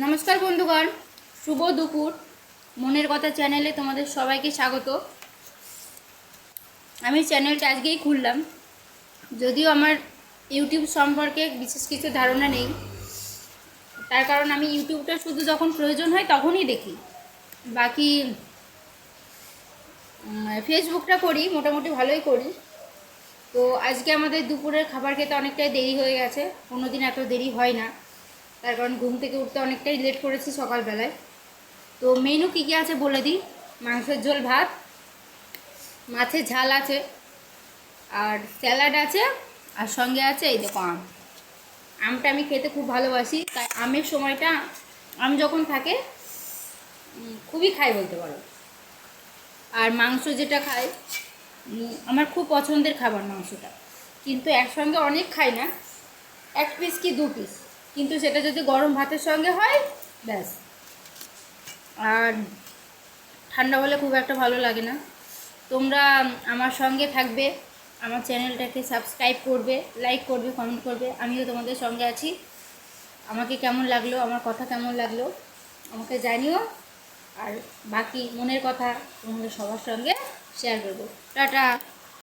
নমস্কার বন্ধুগণ, শুভ দুপুর। মনের কথা চ্যানেলে তোমাদের সবাইকে স্বাগত। আমি চ্যানেলটা আজকেই খুললাম, যদিও আমার ইউটিউব সম্পর্কে বিশেষ কিছু ধারণা নেই। তার কারণ আমি ইউটিউবটা শুধু যখন প্রয়োজন হয় তখনই দেখি, বাকি ফেসবুকটা করি, মোটামুটি ভালোই করি। তো আজকে আমাদের দুপুরের খাবার খেতে অনেকটাই দেরি হয়ে গেছে। কোনো দিন এত দেরি হয় না, তার কারণ ঘুম থেকে উঠতে অনেকটাই লেট করেছি সকালবেলায়। তো মেনু কী কী আছে বলে দিই। মাংসের ঝোল, ভাত, মাছের ঝাল আছে, আর স্যালাড আছে, আর সঙ্গে আছে এই দেখো আম। আমটা আমি খেতে খুব ভালোবাসি, তাই আমের সময়টা, আম যখন থাকে খুবই খাই বলতে পারো। আর মাংস যেটা খাই, আমার খুব পছন্দের খাবার মাংসটা, কিন্তু একসঙ্গে অনেক খাই না, 1 পিস কি 2 পিস, কিন্তু সেটা যদি গরম ভাতের সঙ্গে হয় ব্যাস। আর ঠান্ডা হলে খুব একটা ভালো লাগে না। তোমরা আমার সঙ্গে থাকবে, আমার চ্যানেলটাকে সাবস্ক্রাইব করবে, লাইক করবে, কমেন্ট করবে। আমিও তোমাদের সঙ্গে আছি। আমাকে কেমন লাগলো, আমার কথা কেমন লাগলো আমাকে জানিও। আর বাকি মনের কথা তোমাদের সবার সঙ্গে শেয়ার করবো। টাটা।